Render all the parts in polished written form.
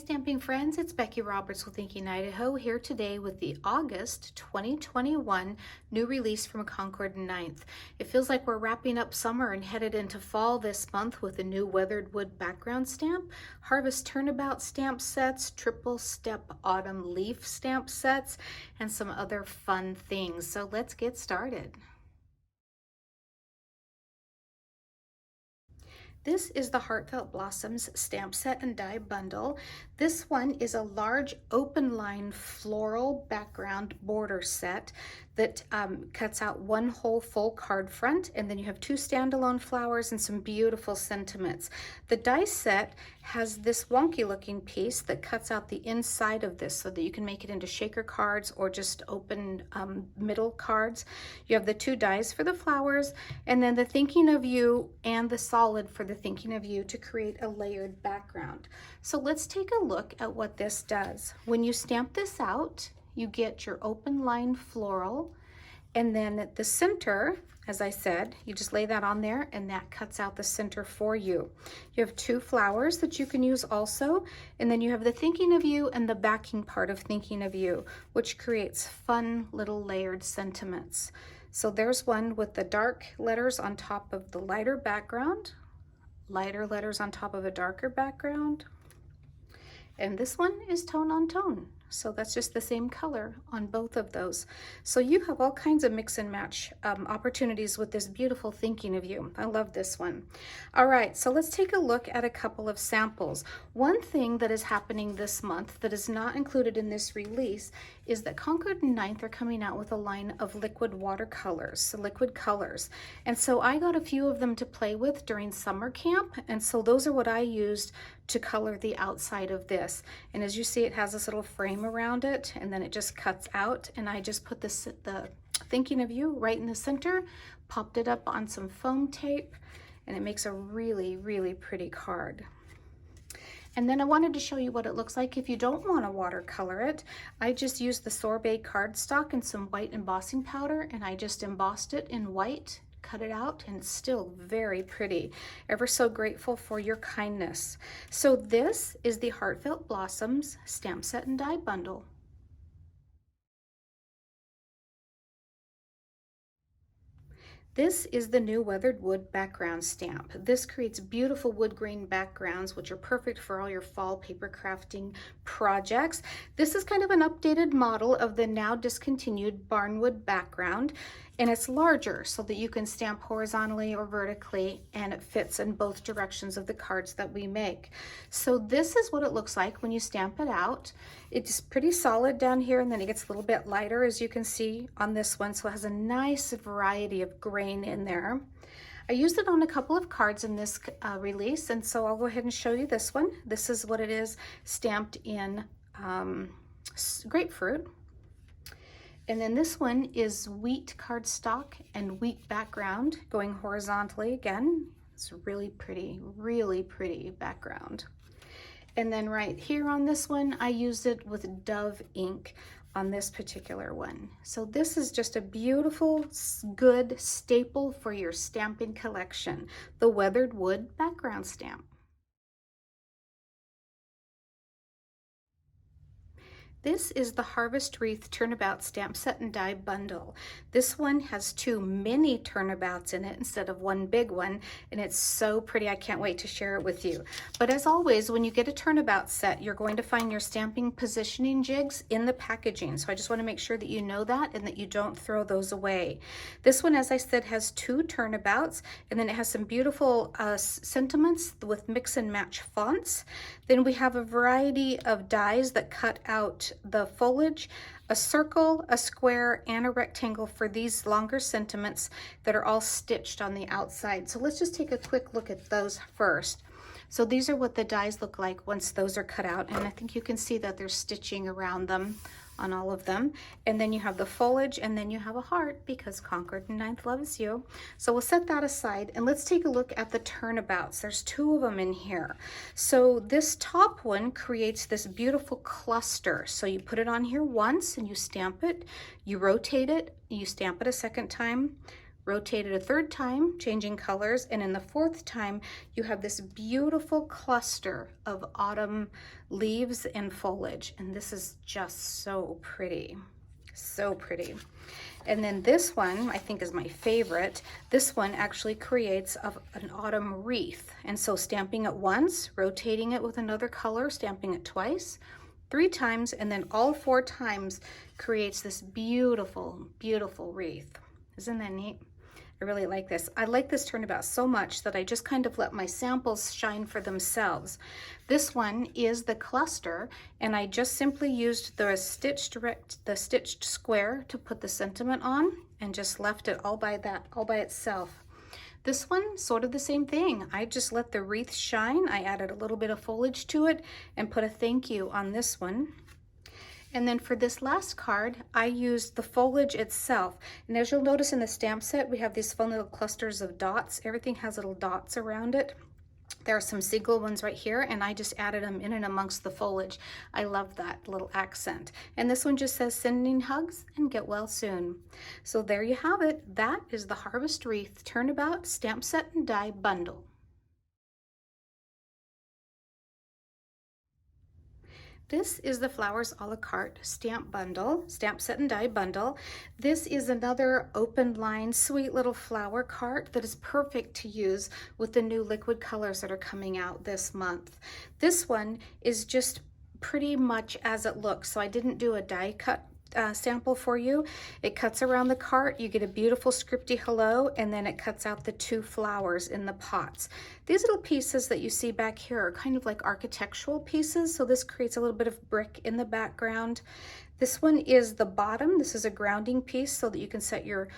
stamping friends, it's Becky Roberts with Inking Idaho here today with the August 2021 new release from Concord 9th. It feels like we're wrapping up summer and headed into fall this month with a new weathered wood background stamp, Harvest Turnabout stamp sets, triple step autumn leaf stamp sets, and some other fun things. So let's get started. This is the Heartfelt Blossoms stamp set and die bundle. This one is a large open line floral background border set that cuts out one whole full card front, and then you have two standalone flowers and some beautiful sentiments. The die set has this wonky looking piece that cuts out the inside of this so that you can make it into shaker cards or just open middle cards. You have the two dies for the flowers, and then the Thinking of You and the solid for the Thinking of You to create a layered background. So let's take a look at what this does. When you stamp this out, you get your open line floral, and then at the center, as I said, you just lay that on there and that cuts out the center for you. You have two flowers that you can use also, and then you have the Thinking of You and the backing part of Thinking of You, which creates fun little layered sentiments. So there's one with the dark letters on top of the lighter background, lighter letters on top of a darker background, and this one is tone on tone. So that's just the same color on both of those. So you have all kinds of mix and match opportunities with this beautiful Thinking of You. I love this one. All right, so let's take a look at a couple of samples. One thing that is happening this month that is not included in this release is that Concord 9th are coming out with a line of liquid watercolors, so liquid colors. And so I got a few of them to play with during summer camp, and so those are what I used to color the outside of this. And as you see, it has this little frame around it, and then it just cuts out, and I just put the Thinking of You right in the center, popped it up on some foam tape, and it makes a really, really pretty card. And then I wanted to show you what it looks like if you don't want to watercolor it. I just used the sorbet cardstock and some white embossing powder, and I just embossed it in white, cut it out, and it's still very pretty. Ever so grateful for your kindness. So this is the Heartfelt Blossoms stamp set and die bundle. This is the new weathered wood background stamp. This creates beautiful wood grain backgrounds, which are perfect for all your fall paper crafting projects. This is kind of an updated model of the now discontinued barnwood background, and it's larger so that you can stamp horizontally or vertically, and it fits in both directions of the cards that we make. So this is what it looks like when you stamp it out. It's pretty solid down here, and then it gets a little bit lighter, as you can see on this one, so it has a nice variety of grain in there. I used it on a couple of cards in this release, and so I'll go ahead and show you this one. This is what it is stamped in grapefruit. And then this one is wheat cardstock and wheat background going horizontally again. It's really pretty background. And then right here on this one, I used it with Dove ink on this particular one. So this is just a beautiful, good staple for your stamping collection, the weathered wood background stamp. This is the Harvest Wreath Turnabout stamp set and die bundle. This one has two mini turnabouts in it instead of one big one, and it's so pretty. I can't wait to share it with you. But as always, when you get a turnabout set, you're going to find your stamping positioning jigs in the packaging. So I just want to make sure that you know that and that you don't throw those away. This one, as I said, has two turnabouts, and then it has some beautiful sentiments with mix and match fonts. Then we have a variety of dies that cut out the foliage, a circle, a square, and a rectangle for these longer sentiments that are all stitched on the outside. So let's just take a quick look at those first. So these are what the dies look like once those are cut out, and I think you can see that there's stitching around them on all of them. And then you have the foliage, and then you have a heart because Concord 9th loves you. So we'll set that aside, and let's take a look at the turnabouts. There's two of them in here. So this top one creates this beautiful cluster. So you put it on here once and you stamp it, you rotate it, you stamp it a second time, rotate it a third time, changing colors, and in the fourth time, you have this beautiful cluster of autumn leaves and foliage, and this is just so pretty. So pretty. And then this one, I think, is my favorite. This one actually creates an autumn wreath. And so stamping it once, rotating it with another color, stamping it twice, 3 times, and then all 4 times creates this beautiful, beautiful wreath. Isn't that neat? I really like this. I like this turnabout so much that I just kind of let my samples shine for themselves. This one is the cluster, and I just simply used the stitched square to put the sentiment on, and just left it all by itself. This one, sort of the same thing. I just let the wreath shine. I added a little bit of foliage to it and put a thank you on this one. And then for this last card, I used the foliage itself. And as you'll notice in the stamp set, we have these fun little clusters of dots. Everything has little dots around it. There are some single ones right here, and I just added them in and amongst the foliage. I love that little accent. And this one just says, sending hugs and get well soon. So there you have it. That is the Harvest Wreath Turnabout Stamp Set and Die Bundle. This is the Flowers a la Carte stamp set and die bundle. This is another open line, sweet little flower cart that is perfect to use with the new liquid colors that are coming out this month. This one is just pretty much as it looks, so I didn't do a die cut sample for you. It cuts around the cart, you get a beautiful scripty hello, and then it cuts out the 2 flowers in the pots. These little pieces that you see back here are kind of like architectural pieces, so this creates a little bit of brick in the background. This one is the bottom. This is a grounding piece so that you can set your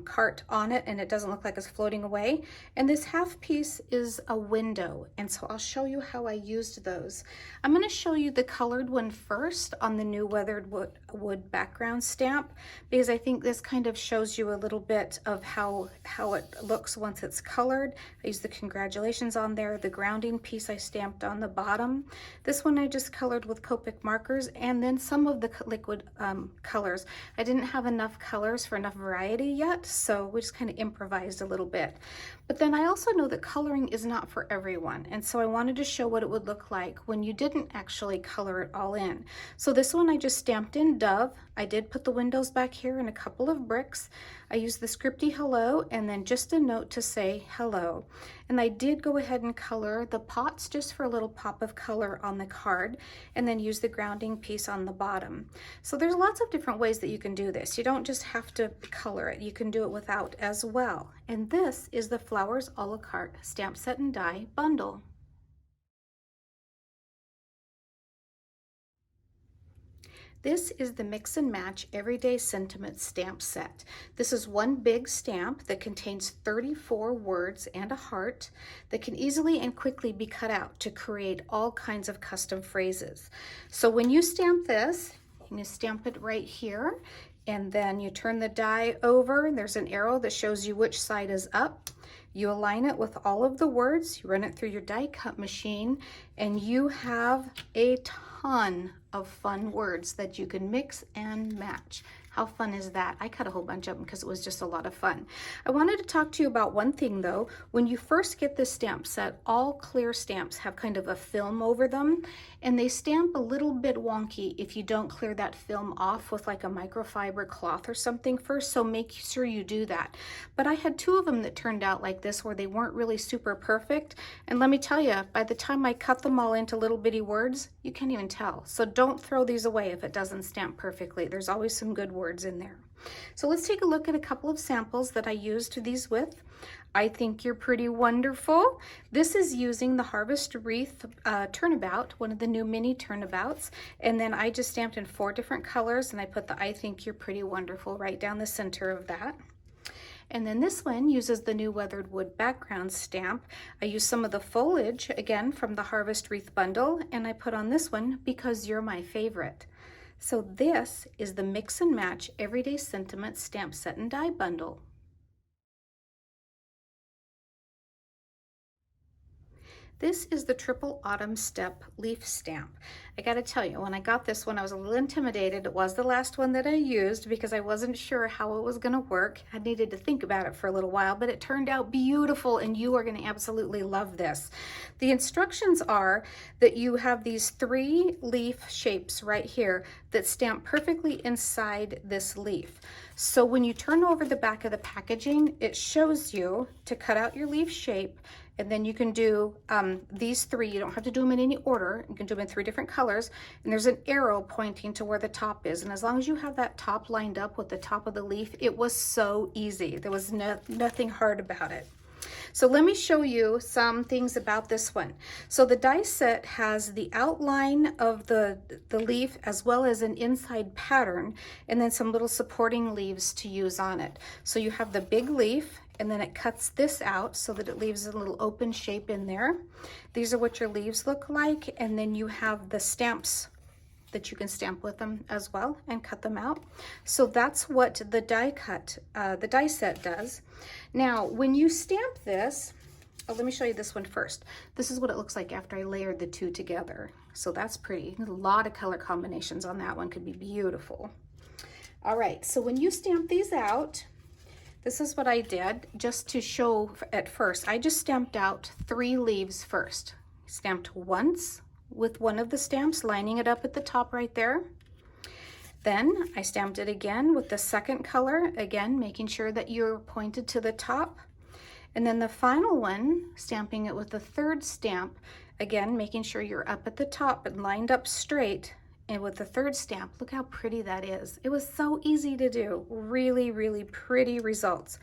cart on it and it doesn't look like it's floating away. And this half piece is a window, and so I'll show you how I used those. I'm going to show you the colored one first on the new weathered wood background stamp, because I think this kind of shows you a little bit of how it looks once it's colored. I used the congratulations on there. The grounding piece I stamped on the bottom. This one I just colored with Copic markers, and then some of the liquid colors. I didn't have enough colors for enough variety yet, so we just kind of improvised a little bit. But then I also know that coloring is not for everyone, and so I wanted to show what it would look like when you didn't actually color it all in. So this one I just stamped in Dove. I did put the windows back here and a couple of bricks. I used the scripty hello and then just a note to say hello. And I did go ahead and color the pots just for a little pop of color on the card, and then use the grounding piece on the bottom. So there's lots of different ways that you can do this. You don't just have to color it. You can do it without as well. And this is the Flowers a la Carte Stamp Set and Die Bundle. This is the Mix and Match Everyday Sentiment Stamp Set. This is one big stamp that contains 34 words and a heart that can easily and quickly be cut out to create all kinds of custom phrases. So when you stamp this, you stamp it right here, and then you turn the die over. There's an arrow that shows you which side is up. You align it with all of the words, you run it through your die cut machine, and you have a ton of fun words that you can mix and match. How fun is that? I cut a whole bunch of them because it was just a lot of fun. I wanted to talk to you about one thing though. When you first get this stamp set, all clear stamps have kind of a film over them, and they stamp a little bit wonky if you don't clear that film off with like a microfiber cloth or something first, so make sure you do that. But I had 2 of them that turned out like this where they weren't really super perfect, and let me tell you, by the time I cut them all into little bitty words, you can't even tell. So don't throw these away if it doesn't stamp perfectly. There's always some good words in there. So let's take a look at a couple of samples that I used these with. I think you're pretty wonderful. This is using the Harvest Wreath Turnabout, one of the new mini turnabouts, and then I just stamped in 4 different colors, and I put the I think you're pretty wonderful right down the center of that. And then this one uses the new weathered wood background stamp. I used some of the foliage again from the Harvest Wreath bundle, and I put on this one because you're my favorite. So this is the Mix and Match Everyday Sentiment Stamp Set and Die Bundle. This is the Triple Autumn Step leaf stamp. I gotta tell you, when I got this one, I was a little intimidated. It was the last one that I used because I wasn't sure how it was gonna work. I needed to think about it for a little while, but it turned out beautiful and you are gonna absolutely love this. The instructions are that you have these 3 leaf shapes right here that stamp perfectly inside this leaf. So when you turn over the back of the packaging, it shows you to cut out your leaf shape, and then you can do these 3. You don't have to do them in any order. You can do them in 3 different colors, and there's an arrow pointing to where the top is. And as long as you have that top lined up with the top of the leaf, it was so easy. There was nothing hard about it. So let me show you some things about this one. So the die set has the outline of the leaf as well as an inside pattern, and then some little supporting leaves to use on it. So you have the big leaf, and then it cuts this out so that it leaves a little open shape in there. These are what your leaves look like, and then you have the stamps that you can stamp with them as well and cut them out. So that's what the die set does. Now, when you stamp this, let me show you this one first. This is what it looks like after I layered the 2 together. So that's pretty. A lot of color combinations on that one, could be beautiful. All right, so when you stamp these out, this is what I did just to show at first. I just stamped out 3 leaves first. Stamped once with one of the stamps, lining it up at the top right there. Then I stamped it again with the second color, again making sure that you're pointed to the top. And then the final one, stamping it with the 3rd stamp, again making sure you're up at the top and lined up straight. And with the 3rd stamp, look how pretty that is. It was so easy to do. Really, really pretty results.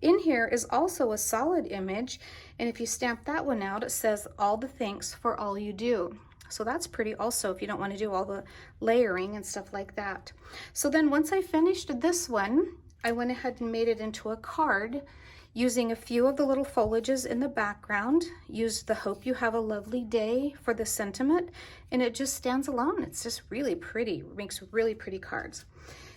In here is also a solid image, and if you stamp that one out, it says, "All the thanks for all you do." So that's pretty also if you don't want to do all the layering and stuff like that. So then once I finished this one, I went ahead and made it into a card using a few of the little foliages in the background, used the "Hope you have a lovely day" for the sentiment, and it just stands alone. It's just really pretty, it makes really pretty cards.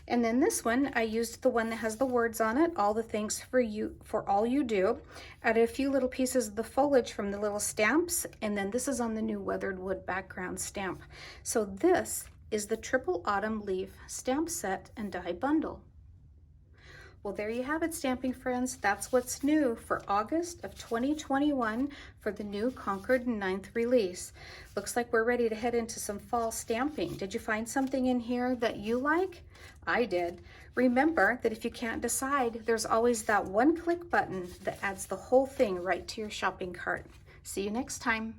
And then this one, I used the one that has the words on it, "All the thanks for all you do." Added a few little pieces of the foliage from the little stamps, and then this is on the new weathered wood background stamp. So this is the Triple Autumn Leaf Stamp Set and Die Bundle. Well, there you have it, stamping friends. That's what's new for August of 2021 for the new Concord 9th release. Looks like we're ready to head into some fall stamping. Did you find something in here that you like? I did. Remember that if you can't decide, there's always that one click button that adds the whole thing right to your shopping cart. See you next time.